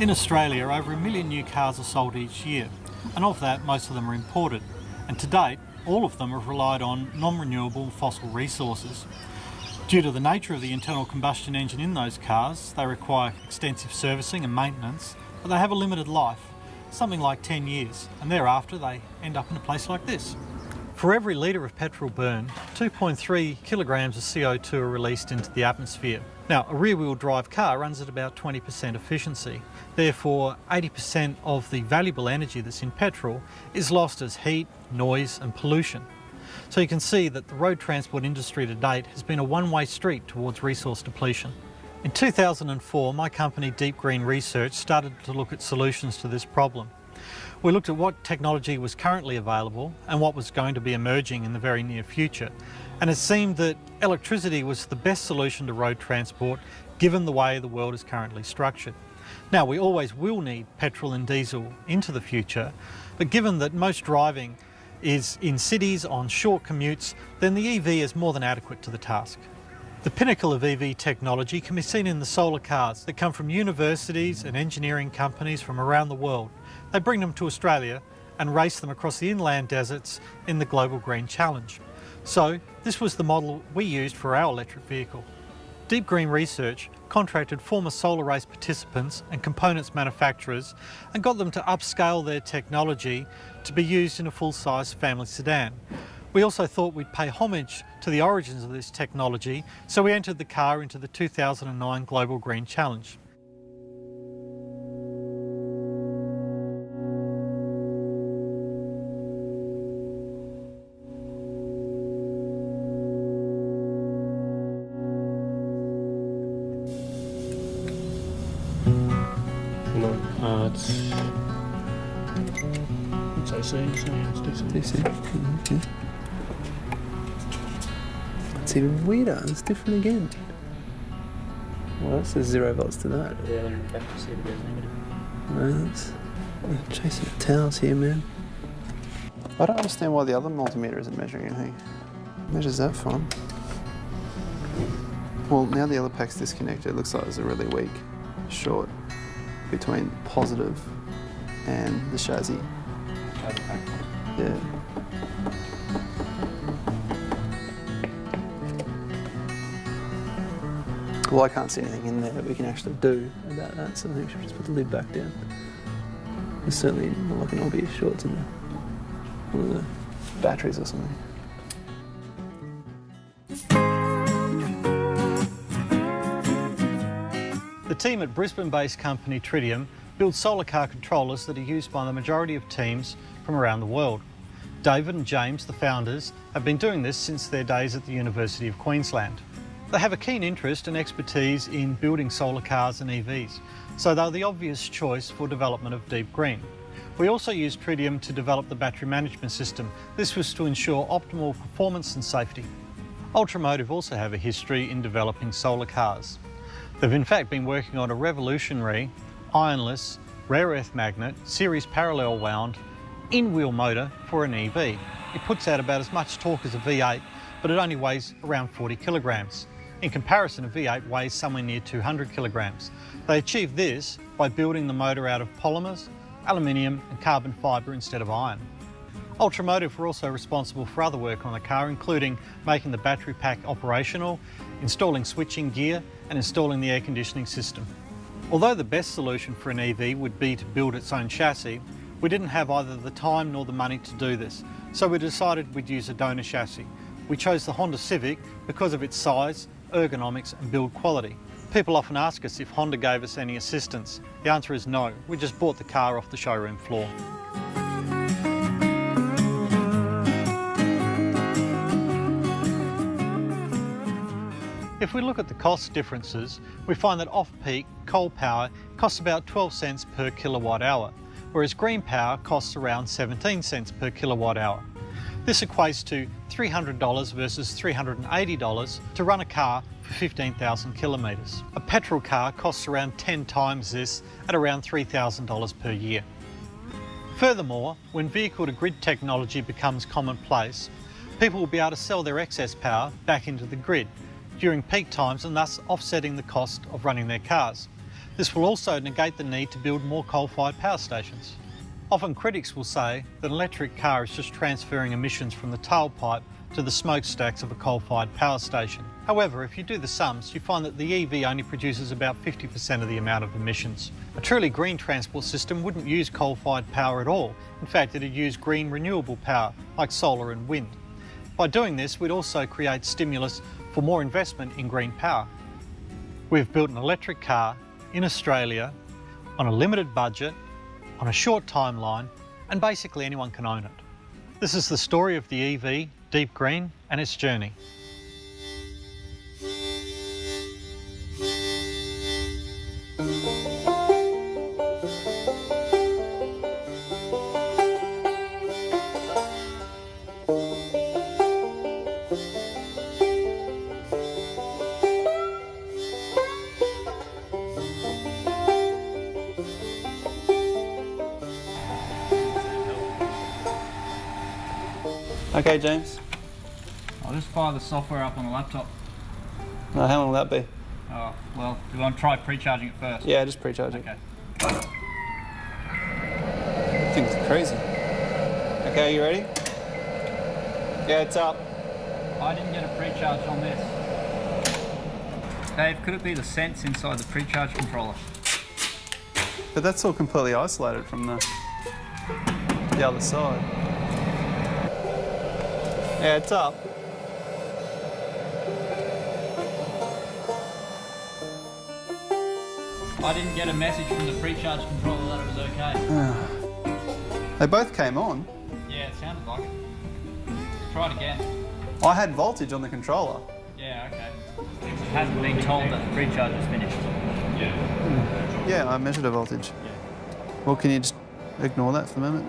In Australia, over 1 million new cars are sold each year, and of that, most of them are imported. And to date, all of them have relied on non-renewable fossil resources. Due to the nature of the internal combustion engine in those cars, they require extensive servicing and maintenance, but they have a limited life, something like 10 years, and thereafter they end up in a place like this. For every litre of petrol burned, 2.3 kilograms of CO2 are released into the atmosphere. Now, a rear-wheel drive car runs at about 20% efficiency. Therefore, 80% of the valuable energy that's in petrol is lost as heat, noise and pollution. So you can see that the road transport industry to date has been a one-way street towards resource depletion. In 2004, my company Deep Green Research started to look at solutions to this problem. We looked at what technology was currently available and what was going to be emerging in the very near future, and it seemed that electricity was the best solution to road transport given the way the world is currently structured. Now, we always will need petrol and diesel into the future, but given that most driving is in cities on short commutes, then the EV is more than adequate to the task. The pinnacle of EV technology can be seen in the solar cars that come from universities and engineering companies from around the world. They bring them to Australia and race them across the inland deserts in the Global Green Challenge. So this was the model we used for our electric vehicle. Deep Green Research contracted former solar race participants and components manufacturers and got them to upscale their technology to be used in a full-size family sedan. We also thought we'd pay homage to the origins of this technology, so we entered the car into the 2009 Global Green Challenge. It's AC, so it's DC. Okay. It's even weirder, it's different again. Well, that says 0 volts to that. Yeah, and back to see if it goes negative. No, that's chasing the towels here, man. I don't understand why the other multimeter isn't measuring anything. It measures that fine. Well, now the other pack's disconnected, it looks like there's a really weak short between positive and the chassis. Yeah. Well, I can't see anything in there that we can actually do about that, so I think we should just put the lid back down. There's certainly not like an obvious shorts in there. One of the batteries or something. The team at Brisbane-based company Tritium builds solar car controllers that are used by the majority of teams from around the world. David and James, the founders, have been doing this since their days at the University of Queensland. They have a keen interest and expertise in building solar cars and EVs, so they're the obvious choice for development of Deep Green. We also used Tritium to develop the battery management system. This was to ensure optimal performance and safety. Ultramotive also have a history in developing solar cars. They've in fact been working on a revolutionary, ironless, rare earth magnet, series parallel wound, in-wheel motor for an EV. It puts out about as much torque as a V8, but it only weighs around 40 kilograms. In comparison, a V8 weighs somewhere near 200 kilograms. They achieved this by building the motor out of polymers, aluminium and carbon fibre instead of iron. Ultramotive were also responsible for other work on the car, including making the battery pack operational, installing switching gear and installing the air conditioning system. Although the best solution for an EV would be to build its own chassis, we didn't have either the time nor the money to do this, so we decided we'd use a donor chassis. We chose the Honda Civic because of its size, ergonomics and build quality. People often ask us if Honda gave us any assistance. The answer is no, we just bought the car off the showroom floor. If we look at the cost differences, we find that off-peak coal power costs about 12 cents per kilowatt hour, whereas green power costs around 17 cents per kilowatt hour. This equates to $300 versus $380 to run a car for 15,000 kilometres. A petrol car costs around 10 times this at around $3,000 per year. Furthermore, when vehicle-to-grid technology becomes commonplace, people will be able to sell their excess power back into the grid during peak times and thus offsetting the cost of running their cars. This will also negate the need to build more coal-fired power stations. Often critics will say that an electric car is just transferring emissions from the tailpipe to the smokestacks of a coal-fired power station. However, if you do the sums, you find that the EV only produces about 50% of the amount of emissions. A truly green transport system wouldn't use coal-fired power at all. In fact, it'd use green renewable power, like solar and wind. By doing this, we'd also create stimulus for more investment in green power. We've built an electric car in Australia on a limited budget, on a short timeline, and basically anyone can own it. This is the story of the EV, Deep Green, and its journey. Okay, James. I'll just fire the software up on the laptop. How long will that be? Oh, well, do you want to try pre-charging it first? Yeah, just pre-charge it. Okay. That thing's crazy. Okay, you ready? Yeah, it's up. I didn't get a pre-charge on this. Dave, could it be the sense inside the pre-charge controller? But that's all completely isolated from the other side. Yeah, it's up. I didn't get a message from the pre-charge controller that it was okay. They both came on. Yeah, it sounded like it. Try it again. I had voltage on the controller. Yeah, okay. It hasn't been told that the pre-charge is finished. Yeah, I measured a voltage. Yeah. Well, can you just ignore that for the moment?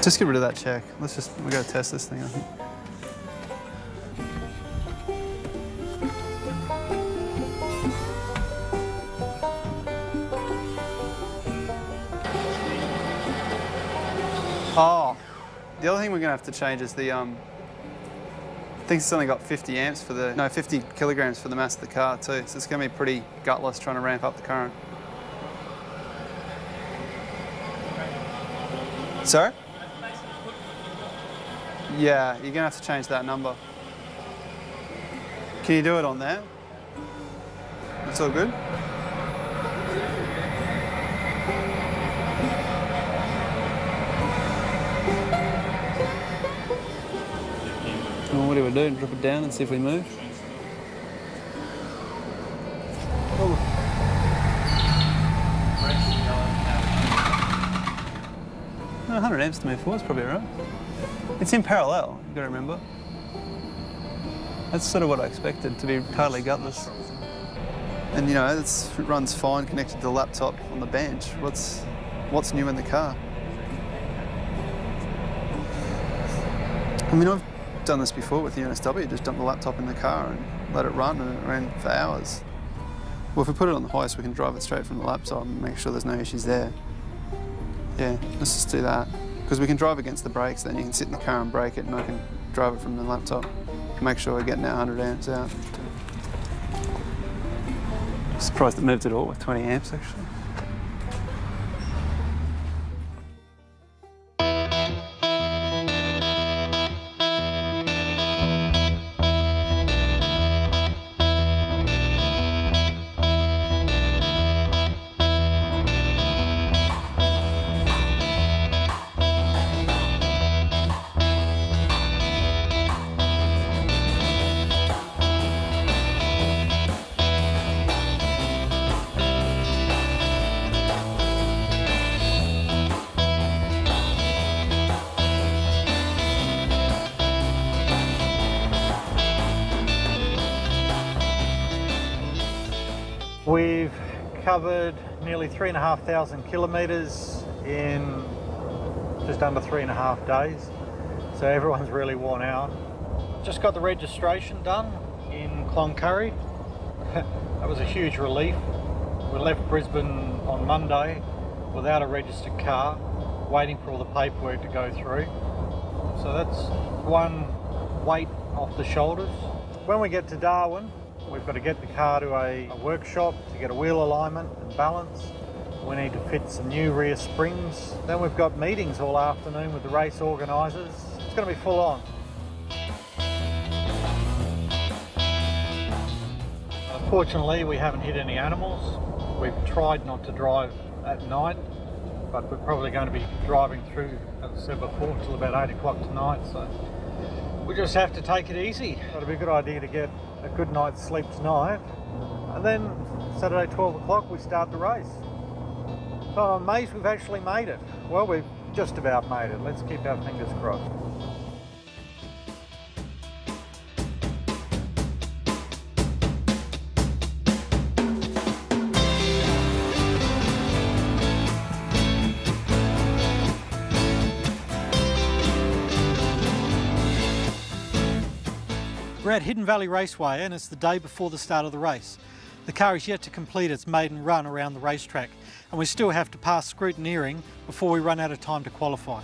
Just get rid of that check. We're going to test this thing, I think. Oh, the other thing we're going to have to change is the, I think it's only got 50 amps for the, no, 50 kilograms for the mass of the car too. So it's going to be pretty gutless trying to ramp up the current. Sorry? Yeah, you're going to have to change that number. Can you do it on there? That's all good? Well, what do we do? Drop it down and see if we move? Oh. 100 amps to move forward is probably right. It's in parallel, you've got to remember. That's sort of what I expected, to be totally gutless. And you know, it runs fine connected to the laptop on the bench. What's new in the car? I mean, I've done this before with the UNSW, just dump the laptop in the car and let it run, and it ran for hours. Well, if we put it on the hoist, we can drive it straight from the laptop and make sure there's no issues there. Yeah, let's just do that. Because we can drive against the brakes, then you can sit in the car and brake it, and I can drive it from the laptop. Make sure we're getting our 100 amps out. Surprised it moved at all with 20 amps, actually. We've covered nearly 3,500 kilometres in just under 3.5 days, so everyone's really worn out. Just got the registration done in Cloncurry. That was a huge relief. We left Brisbane on Monday without a registered car, waiting for all the paperwork to go through. So that's one weight off the shoulders. When we get to Darwin, We've got to get the car to a workshop to get a wheel alignment and balance. We need to fit some new rear springs. Then we've got meetings all afternoon with the race organisers. It's going to be full on. Unfortunately, we haven't hit any animals. We've tried not to drive at night, but we're probably going to be driving through, as I said before, until about 8 o'clock tonight. So we just have to take it easy. It'll be a good idea to get a good night's sleep tonight. And then Saturday 12 o'clock we start the race. So I'm amazed we've actually made it. Well, we've just about made it. Let's keep our fingers crossed. We're at Hidden Valley Raceway and it's the day before the start of the race. The car is yet to complete its maiden run around the racetrack and we still have to pass scrutineering before we run out of time to qualify.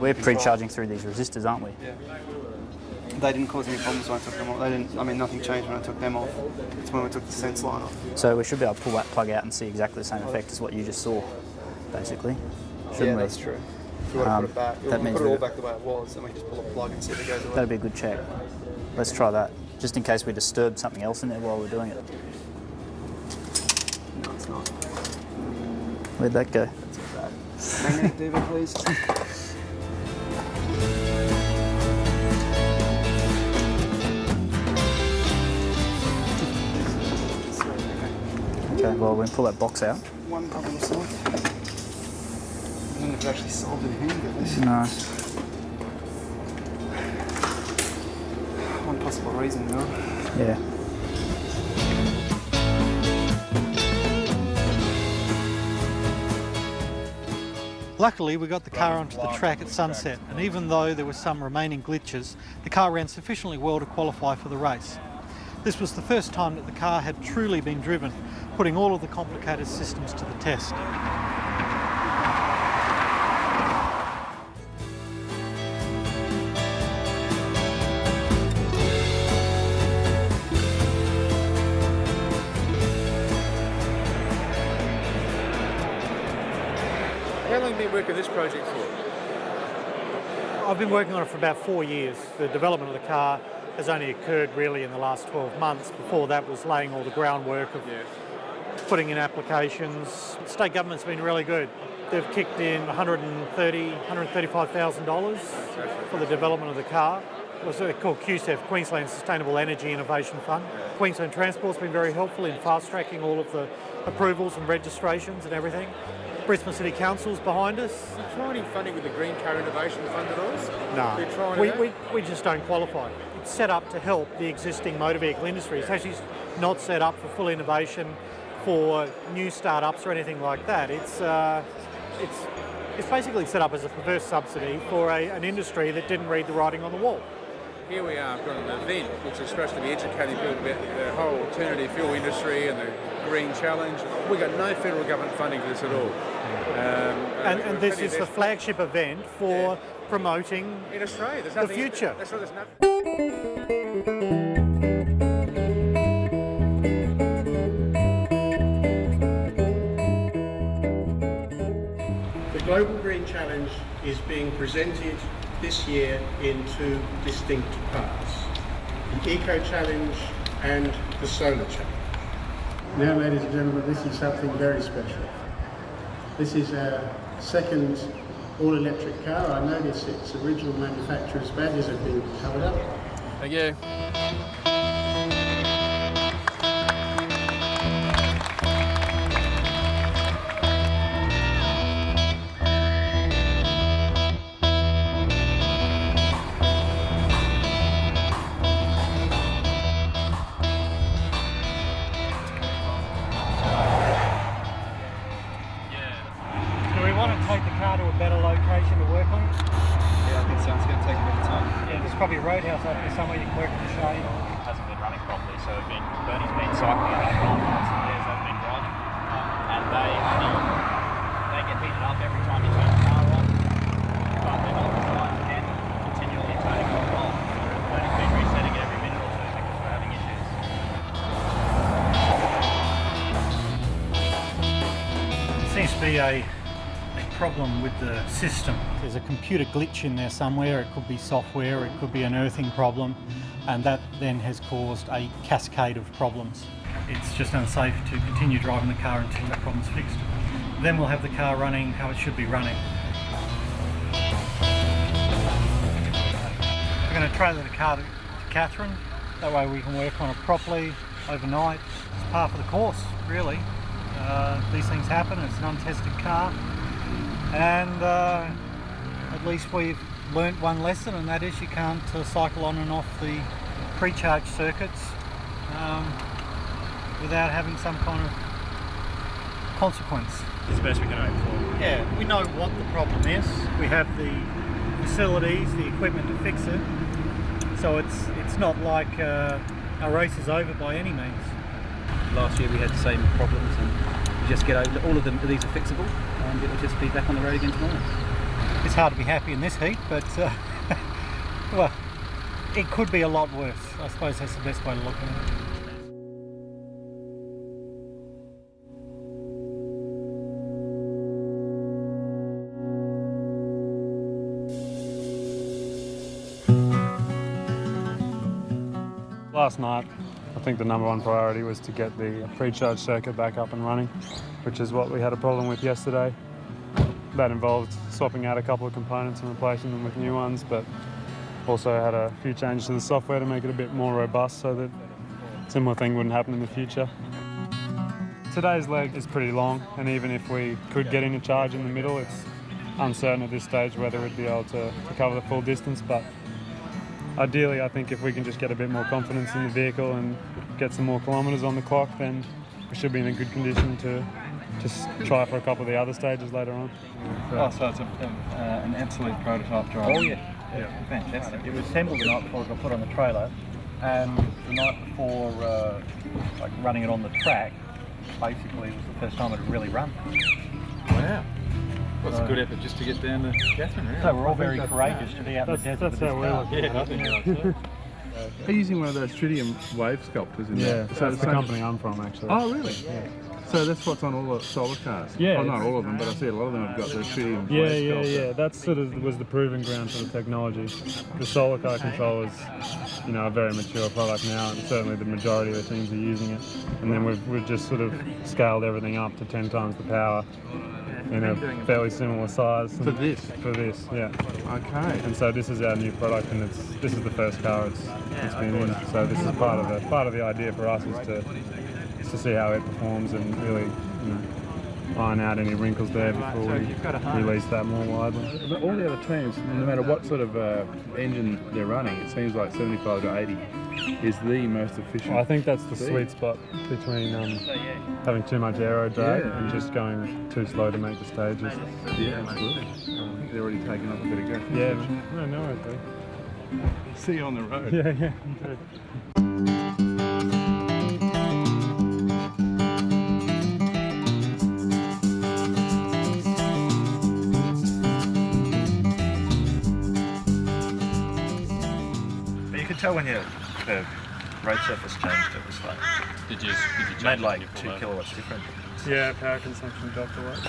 We're pre-charging through these resistors, aren't we? Yeah. They didn't cause any problems when I took them off. Nothing changed when I took them off. It's when we took the sense line off. So we should be able to pull that plug out and see exactly the same effect as what you just saw, basically. Shouldn't we? That's true. If we want to put it back, that means put it all back the way it was, and we just pull a plug and see if it goes away. That'd be a good check. Let's try that, just in case we disturb something else in there while we're doing it. No, it's not. Where'd that go? That's not bad. Magnetic Diva, please. Okay, well, we can pull that box out. One problem solved. I don't know if it actually solved anything, but this. No. One possible reason, though. Yeah. Luckily, we got the car onto the track at sunset, and even though there were some remaining glitches, the car ran sufficiently well to qualify for the race. This was the first time that the car had truly been driven, putting all of the complicated systems to the test. How long have you been working on this project for? I've been working on it for about 4 years. The development of the car has only occurred really in the last 12 months. Before that was laying all the groundwork of putting in applications. State government's been really good. They've kicked in $135,000 for the development of the car. It was called QSEF, Queensland Sustainable Energy Innovation Fund. Queensland Transport's been very helpful in fast-tracking all of the approvals and registrations and everything. Brisbane City Council's behind us. Are you trying any funding with the Green Car Innovation Fund at all? No, You're trying we just don't qualify. It's set up to help the existing motor vehicle industry. It's actually not set up for full innovation for new startups or anything like that. It's basically set up as a perverse subsidy for an industry that didn't read the writing on the wall. Here we are, we've got an event which is supposed to be educating people about the whole alternative fuel industry and the Green Challenge. We've got no federal government funding for this at all. And this is the flagship event for promoting in Australia. There's the nothing, future. That's right, there's nothing. The Global Green Challenge is being presented this year in two distinct parts, the Eco Challenge and the Solar Challenge. Now, ladies and gentlemen, this is something very special. This is our second all-electric car. I notice its original manufacturer's badges have been covered up. Thank you. Probably a roadhouse up there somewhere you can work in the shade. It hasn't been running properly, so Bernie's been cycling it up on lots of theirs they've been driving. And they get heated up every time you turn the car on, but they're not designed and continually turning off. So Bernie's been resetting it every minute or two because we're having issues. seems to be a problem with the system. There's a computer glitch in there somewhere. It could be software, it could be an earthing problem, and that then has caused a cascade of problems. It's just unsafe to continue driving the car until that problem's fixed. Then we'll have the car running how it should be running. We're going to trailer the car to Catherine, that way we can work on it properly overnight. It's par for the course, really. These things happen, it's an untested car, and at least we've learnt one lesson, and that is you can't cycle on and off the pre-charge circuits without having some kind of consequence. It's the best we can hope for. Yeah, we know what the problem is. We have the facilities, the equipment to fix it. So it's not like our race is over by any means. Last year we had the same problems, and we just get over all of them. These are fixable, and it will just be back on the road again tomorrow. It's hard to be happy in this heat, but well, it could be a lot worse. I suppose that's the best way to look at it. Last night, I think the number one priority was to get the pre-charge circuit back up and running, which is what we had a problem with yesterday. That involved swapping out a couple of components and replacing them with new ones, but also had a few changes to the software to make it a bit more robust so that a similar thing wouldn't happen in the future. Today's leg is pretty long, and even if we could get in a charge in the middle, it's uncertain at this stage whether we'd be able to cover the full distance. But ideally, I think if we can just get a bit more confidence in the vehicle and get some more kilometres on the clock, then we should be in a good condition to just try for a couple of the other stages later on. So it's an absolute prototype drive. Oh yeah. Fantastic. It was assembled the night before it got put on the trailer, and the night before like running it on the track, basically was the first time it had really run. Wow. Well, it's a good effort just to get down to Catherine, really. So we're all very courageous to be out in the desert. That's how we're looking at it. Are you using one of those tritium wave sculptors in there? So that's the company I'm from, actually. Oh, really? Yeah. So that's what's on all the solar cars? Yeah. Oh, not all of them, but I see a lot of them have got the tritium Yeah, wave yeah, sculptor. yeah. That sort of was the proving ground for the technology. The solar car controller is, a very mature product now, and certainly the majority of the teams are using it. And then we've just sort of scaled everything up to 10 times the power in a fairly similar size. For this? For this, yeah. Okay. And so this is our new product, and this is the first car it's been in. So this is part of the idea for us is to see how it performs and really, iron out any wrinkles there before we release that more widely. But all the other teams, no matter what sort of engine they're running, it seems like 75 to 80 is the most efficient. Well, I think that's the sweet spot between having too much aero drag and just going too slow to make the stages. Yeah, absolutely. I think they're already taking off a bit of go. Yeah, no, I think. See you on the road. Yeah. You could tell when the road surface changed, it was like, Did you made like 2 kilowatts different. Yeah, power consumption dropped a lot. I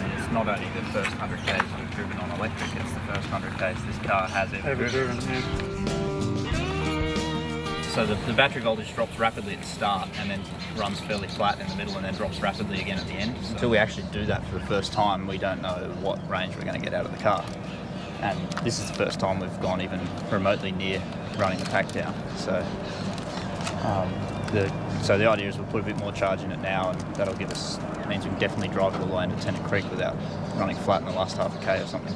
mean, it's not only the first 100 k's we've driven on electric, it's the first 100 k's this car has ever driven. So the battery voltage drops rapidly at the start and then runs fairly flat in the middle and then drops rapidly again at the end. So until we actually do that for the first time, we don't know what range we're going to get out of the car. And this is the first time we've gone even remotely near running the pack down. So the idea is we'll put a bit more charge in it now, and that'll give us, means we can definitely drive it all the way into Tennant Creek without running flat in the last half a K or something.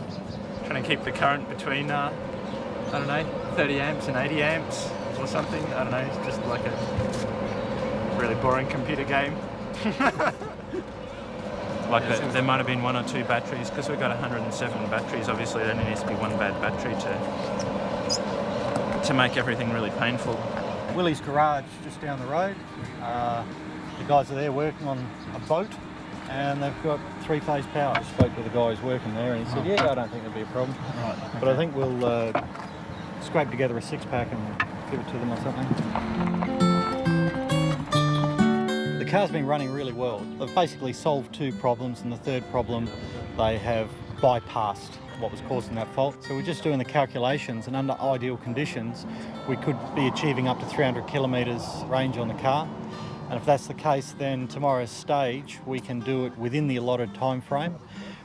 Trying to keep the current between, 30 amps and 80 amps or something. I don't know, it's just like a really boring computer game. There might have been 1 or 2 batteries, because we've got 107 batteries. Obviously, there only needs to be 1 bad battery to make everything really painful. Willie's garage just down the road. The guys are there working on a boat, and they've got 3-phase power. I spoke with the guy who's working there, and he said, "Yeah, I don't think there'll be a problem." Right. But I think we'll scrape together a 6-pack and give it to them or something. The car's been running really well. They've basically solved 2 problems, and the third problem they have bypassed what was causing that fault. So we're just doing the calculations, and under ideal conditions we could be achieving up to 300 kilometres range on the car. And if that's the case, then tomorrow's stage we can do it within the allotted time frame.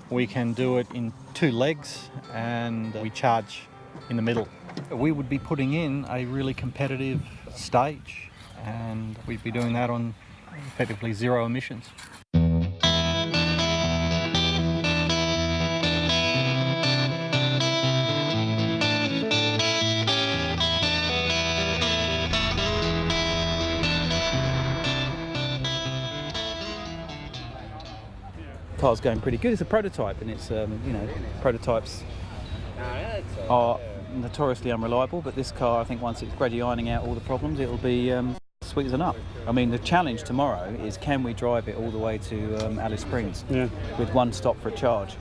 We can do it in 2 legs, and we charge in the middle. We would be putting in a really competitive stage, and we'd be doing that on effectively 0 emissions. Car's going pretty good. It's a prototype, and it's you know, prototypes are notoriously unreliable, but this car, I think once it's gradually ironing out all the problems, it'll be sweet as a nut. I mean, the challenge tomorrow is, can we drive it all the way to Alice Springs with 1 stop for a charge?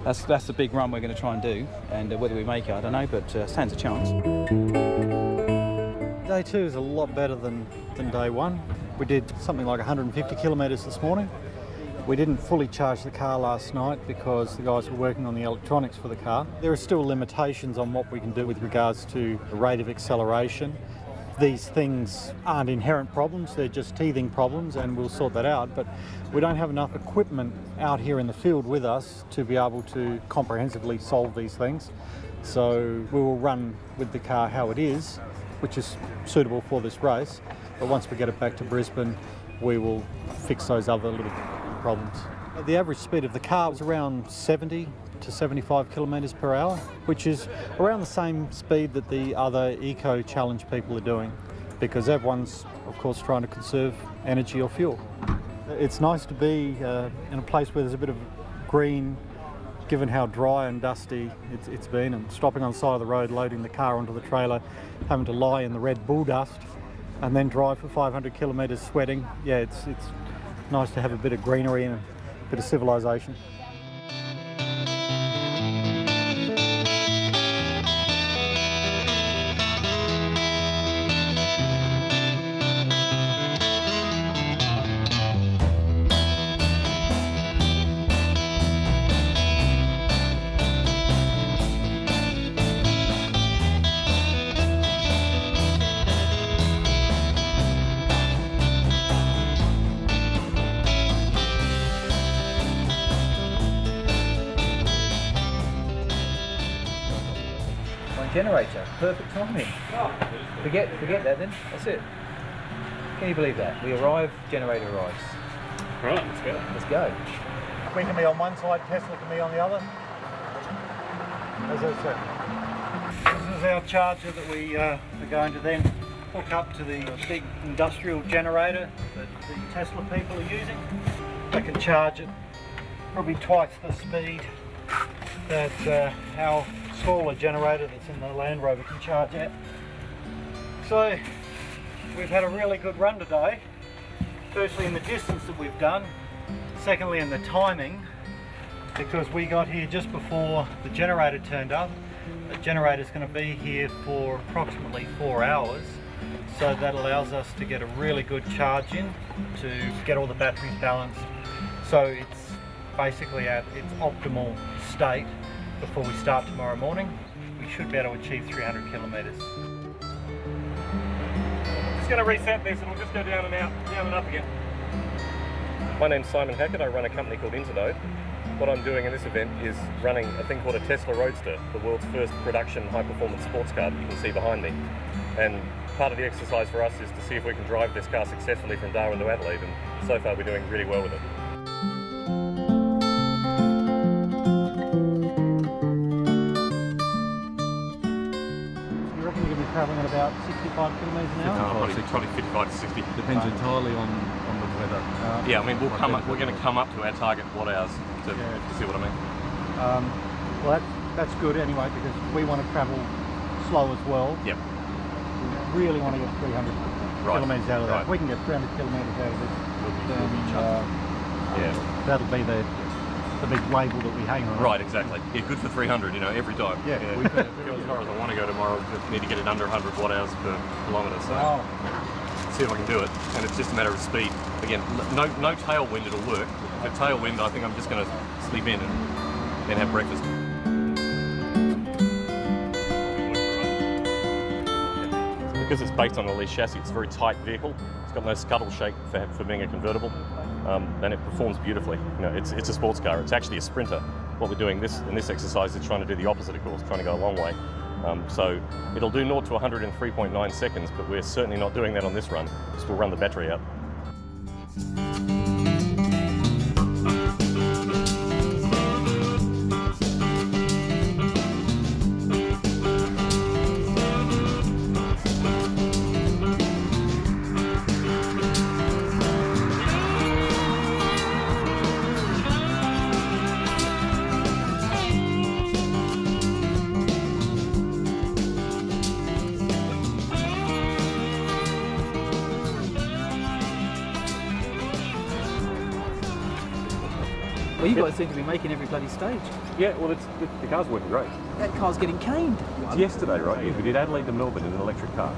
That's the big run we're going to try and do, and whether we make it, I don't know, but stands a chance. Day 2 is a lot better than day 1. We did something like 150 kilometres this morning. We didn't fully charge the car last night because the guys were working on the electronics for the car. There are still limitations on what we can do with regards to the rate of acceleration. These things aren't inherent problems, they're just teething problems, and we'll sort that out. But we don't have enough equipment out here in the field with us to be able to comprehensively solve these things. So we will run with the car how it is, which is suitable for this race. But once we get it back to Brisbane, we will fix those other little problems. The average speed of the car was around 70 to 75 kilometres per hour, which is around the same speed that the other Eco Challenge people are doing, because everyone's, of course, trying to conserve energy or fuel. It's nice to be in a place where there's a bit of green, given how dry and dusty it's been, and stopping on the side of the road, loading the car onto the trailer, having to lie in the Red Bull dust, and then drive for 500 kilometres sweating. Yeah, it's nice to have a bit of greenery and a bit of civilization. Generator, perfect timing. Forget that then, that's it. Can you believe that? We arrive, generator arrives. Right, let's go. Let's go. We can be on one side, Tesla can be on the other. As I said. This is our charger that we are going to then hook up to the big industrial generator that the Tesla people are using. They can charge it probably twice the speed that our smaller generator that's in the Land Rover can charge at. So we've had a really good run today. Firstly in the distance that we've done, secondly in the timing, because we got here just before the generator turned up. The generator's going to be here for approximately 4 hours, so that allows us to get a really good charge in to get all the batteries balanced, so it's basically at its optimal state before we start tomorrow morning. We should be able to achieve 300 kilometres. Just going to reset this and we'll just go down and out, down and up again. My name's Simon Hackett, I run a company called Internode. What I'm doing in this event is running a thing called a Tesla Roadster, the world's first production high-performance sports car that you can see behind me. And part of the exercise for us is to see if we can drive this car successfully from Darwin to Adelaide, and so far we're doing really well with it. Travelling at about 65 kilometres an hour? Probably 55 to 60. Depends entirely on the weather. Yeah, I mean we're going to come up to our target watt hours to see what I mean. Well, that's good anyway, because we want to travel slow as well. Yep. We really want to get 300 kilometres out of that. If we can get 300 kilometres out of this, then that'll be the big label that we hang on. Right, exactly. Yeah, good for 300, you know, every time. Yeah. We could, as far as I want to go tomorrow, just need to get it under 100 watt hours per kilometre, so see if I can do it. And it's just a matter of speed. Again, no tailwind, it'll work. The tailwind, I think I'm just going to sleep in and then have breakfast. Because it's based on a lease chassis, it's a very tight vehicle. It's got no scuttle shake for being a convertible, and it performs beautifully. You know, it's a sports car. It's actually a sprinter. What we're doing in this exercise is trying to do the opposite, of course, trying to go a long way. So it'll do 0 to 100 in 3.9 seconds, but we're certainly not doing that on this run, because we'll run the battery out. Well, you guys seem to be making every bloody stage. Yeah, well, the car's working great. That car's getting caned. It's yesterday, right? Yeah, we did Adelaide to Melbourne in an electric car,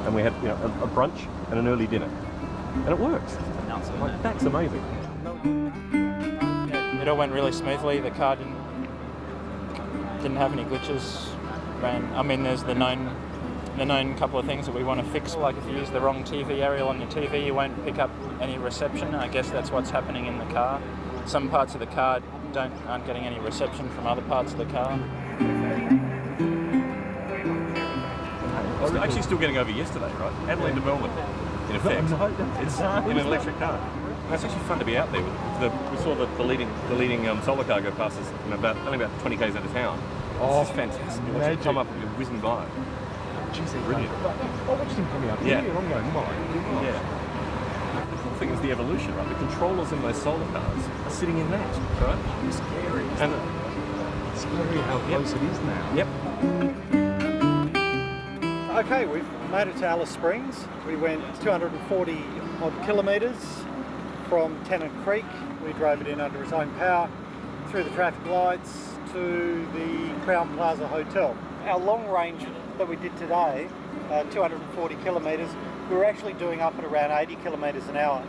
and we had a brunch and an early dinner, and it works. Like, that's amazing. It all went really smoothly. The car didn't have any glitches. I mean, there's the known couple of things that we want to fix. Like if you use the wrong TV aerial on your TV, you won't pick up any reception. I guess that's what's happening in the car. Some parts of the car aren't getting any reception from other parts of the car. I was actually still getting over yesterday, right? Adelaide to Melbourne, in effect. It's in an electric car. And it's actually fun to be out there. We saw the leading solar car go past us only about 20 k's out of town. It's just fantastic. Watch it come up and whizzing by. Brilliant. I watched him coming up here and I'm going, my God. Yeah. The cool thing is the evolution, right? The controllers in those solar cars are sitting in that, right? It's scary. And it's scary how close it is now. Yep. Okay, we've made it to Alice Springs. We went 240 odd kilometres from Tennant Creek. We drove it in under its own power, through the traffic lights to the Crown Plaza Hotel. Our long range that we did today, 240 kilometres, we were actually doing up at around 80 kilometres an hour.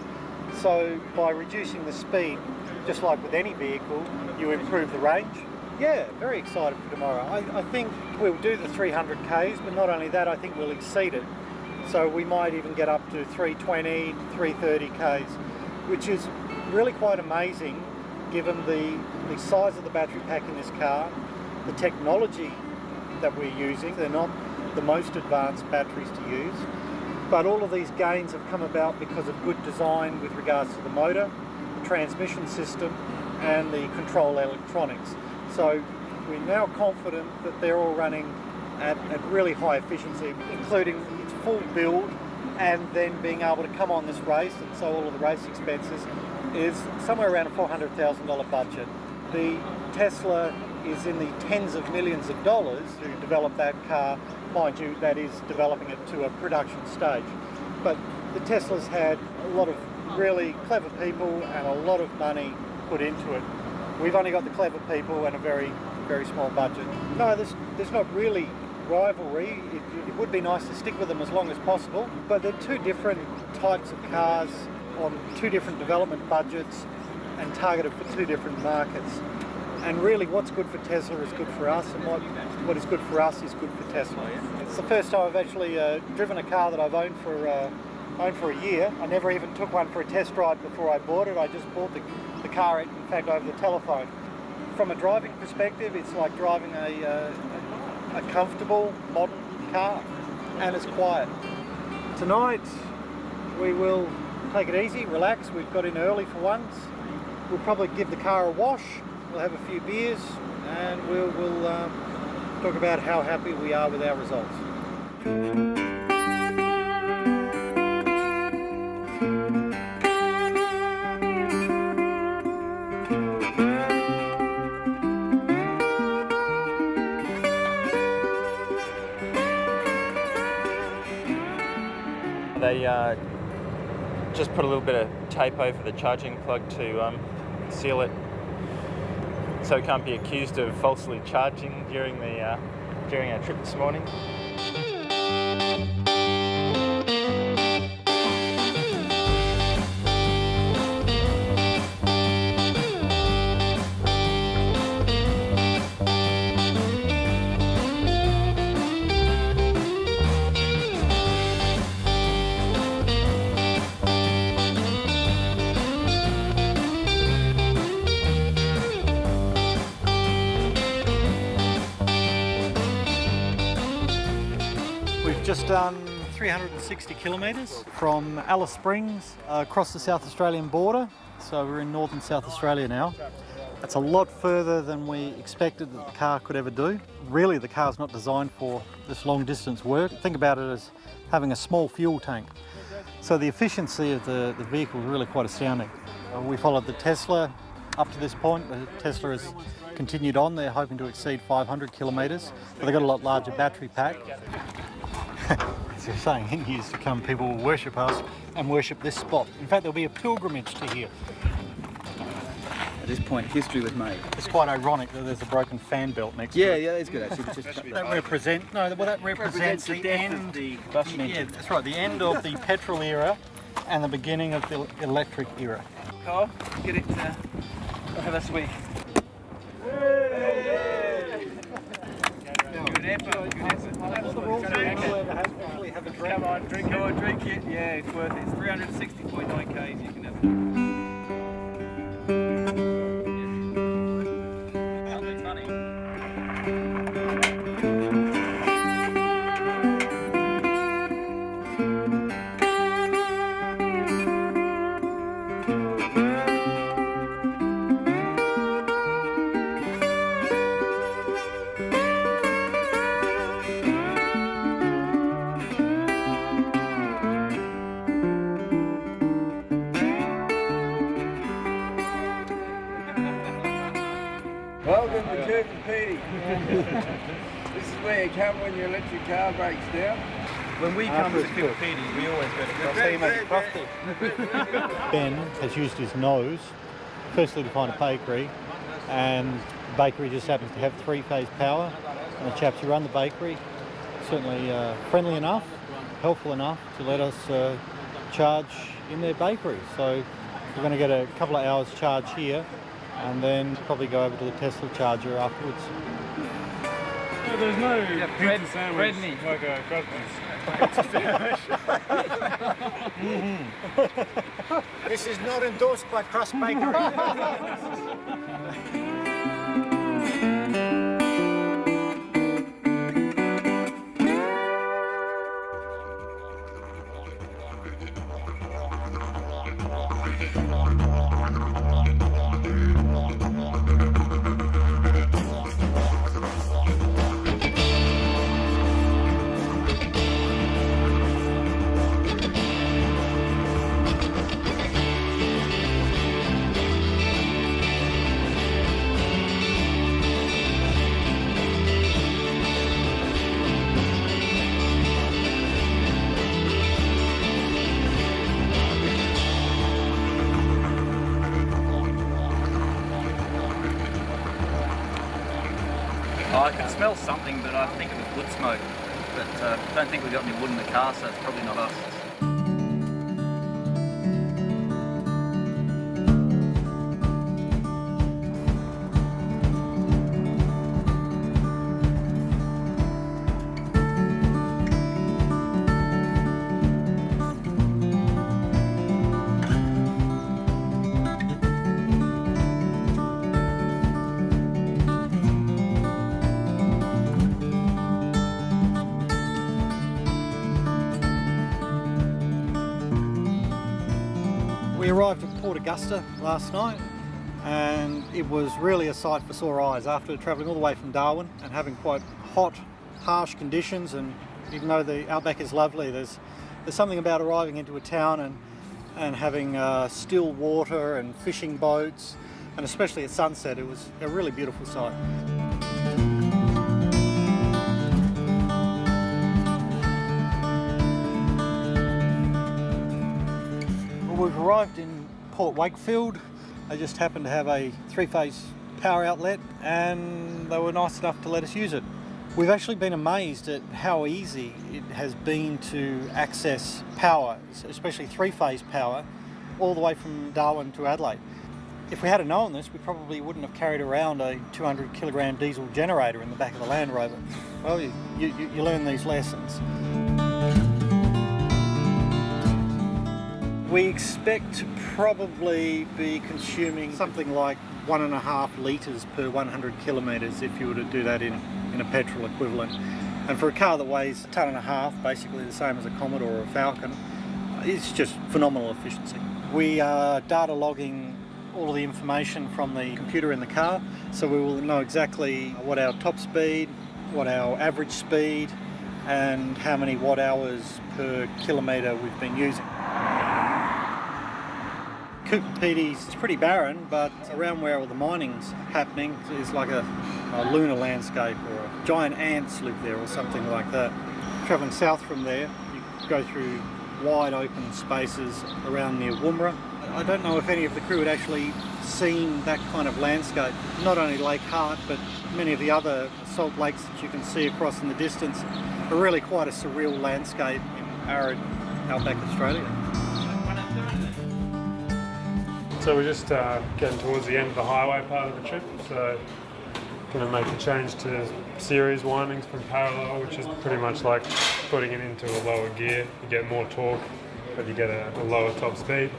So by reducing the speed, just like with any vehicle, you improve the range. Yeah, very excited for tomorrow. I think we'll do the 300 Ks, but not only that, I think we'll exceed it. So we might even get up to 320, 330 Ks, which is really quite amazing given the size of the battery pack in this car, the technology that we're using. They're not the most advanced batteries to use, but all of these gains have come about because of good design with regards to the motor, the transmission system, and the control electronics. So we're now confident that they're all running at really high efficiency, including its full build, and then being able to come on this race, and so all of the race expenses is somewhere around a $400,000 budget. The Tesla is in the tens of millions of dollars to develop that car. Mind you, that is developing it to a production stage. But the Tesla's had a lot of really clever people and a lot of money put into it. We've only got the clever people and a very, very small budget. No, there's not really rivalry. It would be nice to stick with them as long as possible, but they're two different types of cars on two different development budgets and targeted for two different markets. And really what's good for Tesla is good for us, and what is good for us is good for Tesla. It's the first time I've actually driven a car that I've owned for a year. I never even took one for a test drive before I bought it. I just bought the car, in fact, over the telephone. From a driving perspective, it's like driving a comfortable, modern car, and it's quiet. Tonight, we will take it easy, relax. We've got in early for once. We'll probably give the car a wash. We'll have a few beers, and we'll talk about how happy we are with our results. They just put a little bit of tape over the charging plug to seal it, so it can't be accused of falsely charging during our trip this morning. We've just done 360 kilometres from Alice Springs across the South Australian border. So we're in northern South Australia now. It's a lot further than we expected that the car could ever do. Really, the car's not designed for this long distance work. Think about it as having a small fuel tank. So the efficiency of the vehicle is really quite astounding. We followed the Tesla up to this point. The Tesla has continued on. They're hoping to exceed 500 kilometres, but they've got a lot larger battery pack. As you're saying, in years to come, people will worship us and worship this spot. In fact, there'll be a pilgrimage to here. At this point, history was made. It's quite ironic that there's a broken fan belt next to it. Yeah, that's good actually. That represents the end of the combustion engine. Yeah, that's right, the end of the petrol era and the beginning of the electric era. Carl, get it. Have a sweet. Good effort. That's the rules. Come on, drink it. Yeah, it's worth it. It's 360.9 k's. You can have it. Welcome to Turpin This is where you come when your electric car breaks down. When we come to Turpin, we always go to I'll see you make a frosty. Ben has used his nose, firstly to find a bakery, and the bakery just happens to have three-phase power. And the chaps who run the bakery, certainly friendly enough, helpful enough to let us charge in their bakery. So we're going to get a couple of hours charge here, and then probably go over to the Tesla charger afterwards. No, there's no bread sandwich like a This is not endorsed by Crust Bakery. I can smell something, but I think it was wood smoke. But I don't think we got any wood in the car, so it's probably not us. We arrived at Port Augusta last night, and it was really a sight for sore eyes after travelling all the way from Darwin and having quite hot, harsh conditions. And even though the outback is lovely, there's something about arriving into a town and having still water and fishing boats, and especially at sunset, it was a really beautiful sight. We've arrived in Port Wakefield. They just happened to have a three-phase power outlet, and they were nice enough to let us use it. We've actually been amazed at how easy it has been to access power, especially three-phase power, all the way from Darwin to Adelaide. If we had known this, we probably wouldn't have carried around a 200 kilogram diesel generator in the back of the Land Rover. Well, you learn these lessons. We expect to probably be consuming something like 1.5 litres per 100 kilometres if you were to do that in a petrol equivalent. And for a car that weighs 1.5 tons, basically the same as a Commodore or a Falcon, it's just phenomenal efficiency. We are data logging all of the information from the computer in the car, so we will know exactly what our top speed, what our average speed, and how many watt hours per kilometre we've been using. Cooper Pedy is pretty barren, but around where all the mining's happening is like a lunar landscape, or giant ants live there or something like that. Travelling south from there, you go through wide open spaces around near Woomera. I don't know if any of the crew had actually seen that kind of landscape. Not only Lake Hart, but many of the other salt lakes that you can see across in the distance are really quite a surreal landscape in arid outback Australia. So we're just getting towards the end of the highway part of the trip, so going to make the change to series windings from parallel, which is pretty much like putting it into a lower gear. You get more torque, but you get a lower top speed.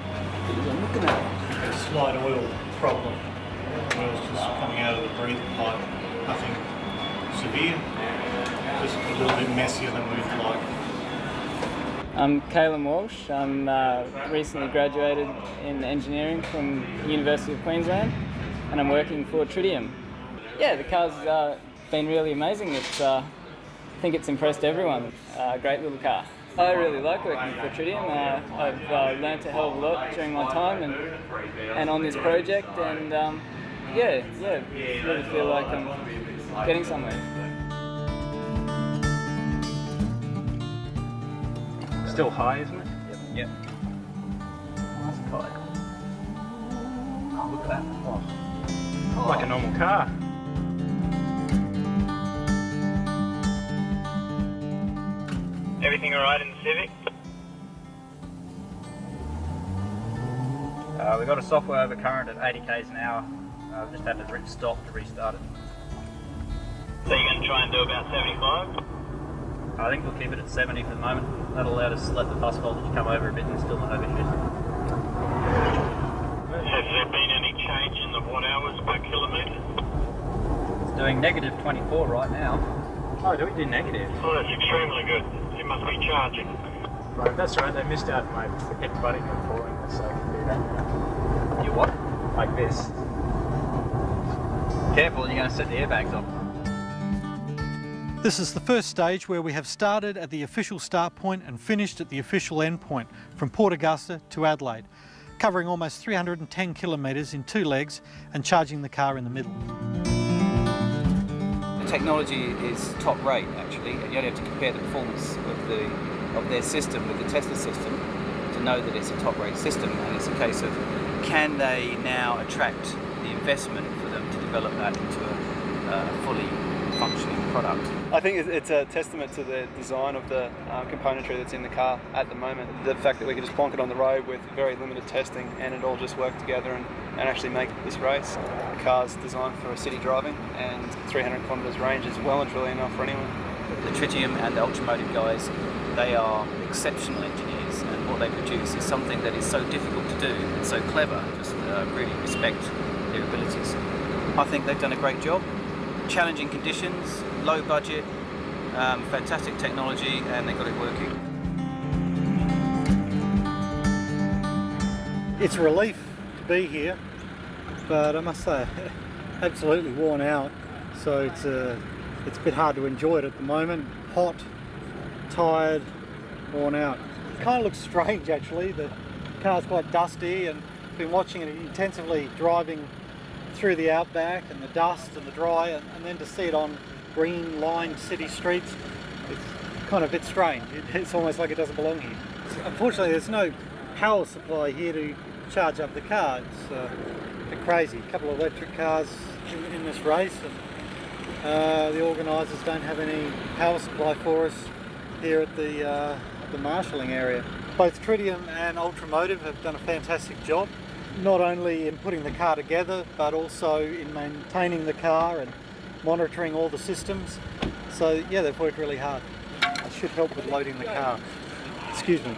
I'm looking at a slight oil problem. Oil's just coming out of the breather pipe. Nothing severe, just a little bit messier than we'd like. I'm Caleb Walsh. I'm recently graduated in engineering from University of Queensland, and I'm working for Tritium. Yeah, the car's been really amazing. I think it's impressed everyone. Great little car. I really like working for Tritium. I've learnt a hell of a lot during my time and on this project, and yeah, really feel like I'm getting somewhere. Still high, isn't it? Yep. Nice and tight. Oh, look at that. Oh. Like a normal car. Everything alright in the Civic? We got a software overcurrent at 80 k's an hour. I've just had to stop to restart it. So you're going to try and do about 75? I think we'll keep it at 70 for the moment. That'll allow us to let the bus voltage come over a bit and still not have issues. Has there been any change in the watt hours per kilometre? It's doing negative 24 right now. Oh, do we do negative? Oh, that's extremely good. It must be charging. Right, that's right. They missed out my hit button and falling, so I can do that. You what? Like this. Careful, you're going to set the airbags off. This is the first stage where we have started at the official start point and finished at the official end point from Port Augusta to Adelaide, covering almost 310 kilometres in 2 legs and charging the car in the middle. The technology is top rate actually. You only have to compare the performance of their system with the Tesla system to know that it's a top rate system, and it's a case of can they now attract the investment for them to develop that into a fully functioning product. I think it's a testament to the design of the componentry that's in the car at the moment. The fact that we can just plonk it on the road with very limited testing and it all just work together and actually make this race. The car's designed for city driving, and 300 kilometres range is well and truly enough for anyone. The Tritium and the Ultramotive guys, they are exceptional engineers, and what they produce is something that is so difficult to do and so clever. Just really respect their abilities. I think they've done a great job. Challenging conditions, low budget, fantastic technology, and they got it working. It's a relief to be here, but I must say, absolutely worn out. So it's a bit hard to enjoy it at the moment. Hot, tired, worn out. It kind of looks strange actually. The car's quite dusty, and I've been watching it intensively driving through the outback and the dust and the dry, and then to see it on green lined city streets, it's kind of a bit strange. It's almost like it doesn't belong here. Unfortunately there's no power supply here to charge up the car. It's a bit crazy. A couple of electric cars in this race, and the organisers don't have any power supply for us here at the marshalling area. Both Tritium and Ultramotive have done a fantastic job, not only in putting the car together, but also in maintaining the car and monitoring all the systems. So yeah, they've worked really hard. It should help with loading the car. Excuse me.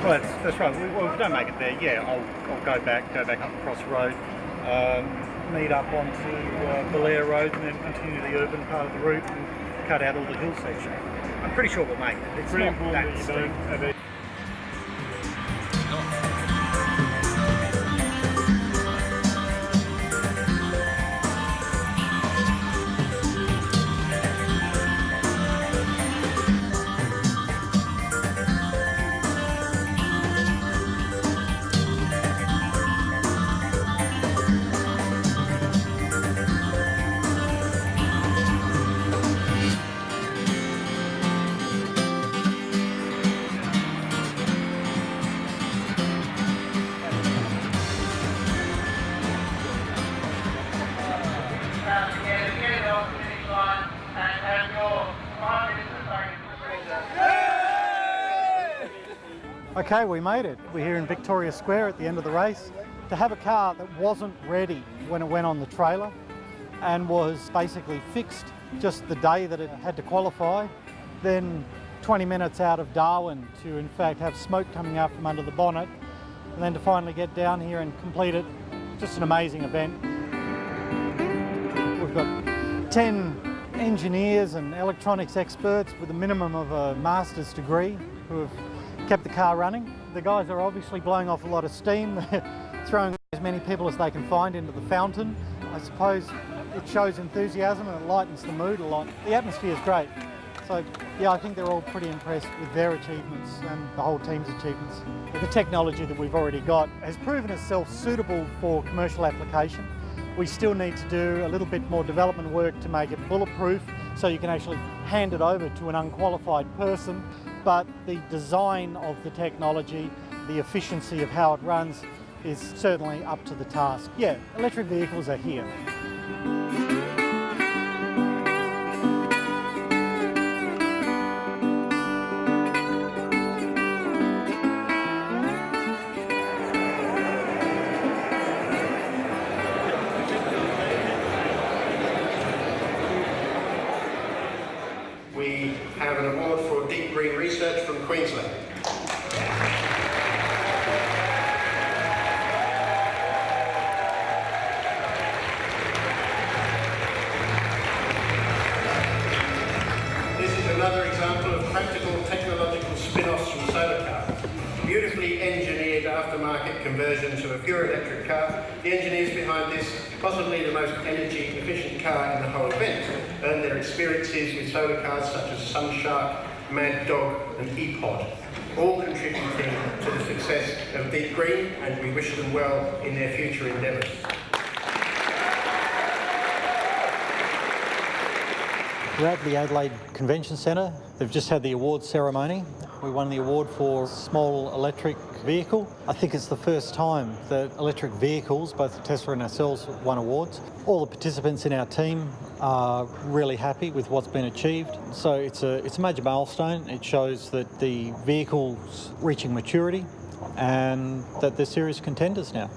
Well, that's right. Well, if we don't make it there, yeah, I'll go back up across the road, meet up onto Belair Road and then continue the urban part of the route and cut out all the hill section. I'm pretty sure we'll make it. It's pretty not important that that you steep. don't Okay, we made it. We're here in Victoria Square at the end of the race. To have a car that wasn't ready when it went on the trailer and was basically fixed just the day that it had to qualify, then 20 minutes out of Darwin to in fact have smoke coming out from under the bonnet, and then to finally get down here and complete it, just an amazing event. We've got 10 engineers and electronics experts with a minimum of a master's degree who have kept the car running. The guys are obviously blowing off a lot of steam. They're throwing as many people as they can find into the fountain. I suppose it shows enthusiasm and it lightens the mood a lot. The atmosphere is great. So yeah, I think they're all pretty impressed with their achievements and the whole team's achievements. The technology that we've already got has proven itself suitable for commercial application. We still need to do a little bit more development work to make it bulletproof so you can actually hand it over to an unqualified person. But the design of the technology, the efficiency of how it runs is certainly up to the task. Yeah, electric vehicles are here. We have an award for deep green research from Queensland. This is another example of practical technological spin-offs from solar cars. Beautifully engineered aftermarket conversion to a pure electric car. The engineers behind this, possibly the most energy efficient car in the whole event, earned their experiences with solar cars such as Sunshark, Mad Dog and ePod, all contributing to the success of Deep Green, and we wish them well in their future endeavours. We're at the Adelaide Convention Centre. They've just had the awards ceremony. We won the award for small electric vehicle. I think it's the first time that electric vehicles, both Tesla and ourselves, won awards. All the participants in our team are really happy with what's been achieved. So it's a major milestone. It shows that the vehicle's reaching maturity and that they're serious contenders now.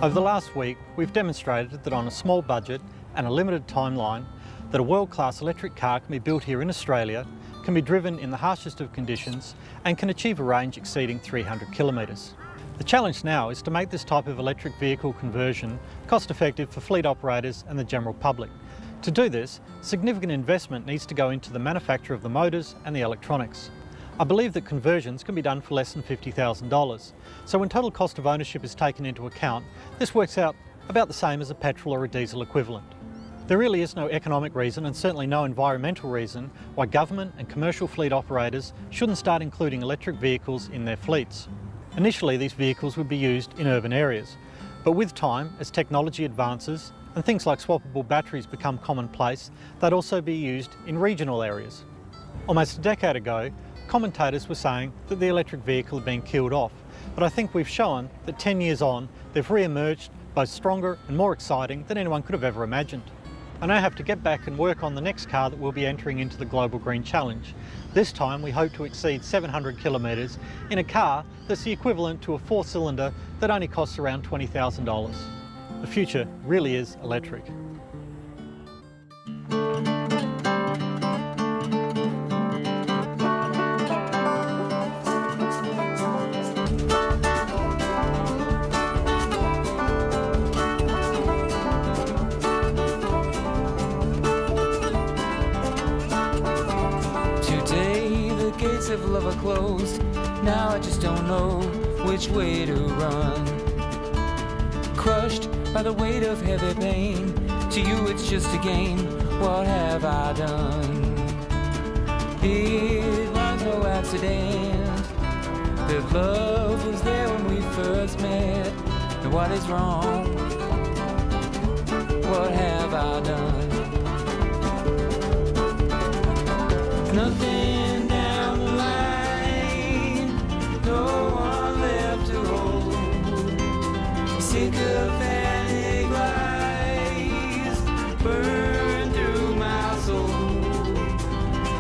Over the last week, we've demonstrated that on a small budget and a limited timeline, that a world-class electric car can be built here in Australia, can be driven in the harshest of conditions, and can achieve a range exceeding 300 kilometres. The challenge now is to make this type of electric vehicle conversion cost-effective for fleet operators and the general public. To do this, significant investment needs to go into the manufacture of the motors and the electronics. I believe that conversions can be done for less than $50,000. So when total cost of ownership is taken into account, this works out about the same as a petrol or a diesel equivalent. There really is no economic reason and certainly no environmental reason why government and commercial fleet operators shouldn't start including electric vehicles in their fleets. Initially, these vehicles would be used in urban areas, but with time, as technology advances and things like swappable batteries become commonplace, they'd also be used in regional areas. Almost a decade ago, commentators were saying that the electric vehicle had been killed off, but I think we've shown that 10 years on, they've re-emerged both stronger and more exciting than anyone could have ever imagined. I now have to get back and work on the next car that we'll be entering into the Global Green Challenge. This time we hope to exceed 700 kilometres in a car that's the equivalent to a 4-cylinder that only costs around $20,000. The future really is electric. of love are closed. Now I just don't know which way to run. Crushed by the weight of heavy pain. To you it's just a game. What have I done? It was no accident that love was there when we first met. And what is wrong? What have I done? Nothing down the line, no one left to hold. Sycophantic lies burn through my soul.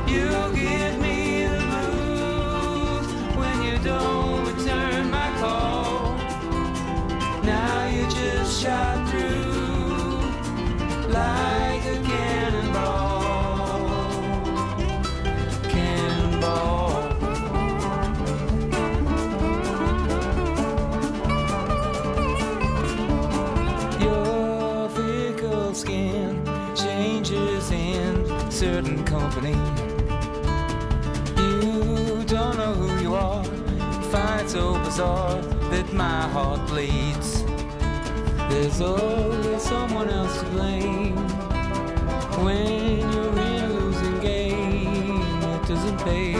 You give me the blues when you don't return my call. Now you just shot through like a cannonball. Your fickle skin changes in certain company. You don't know who you are. Find it so bizarre that my heart bleeds. There's always someone else to blame. When you're in a losing game, it doesn't pay.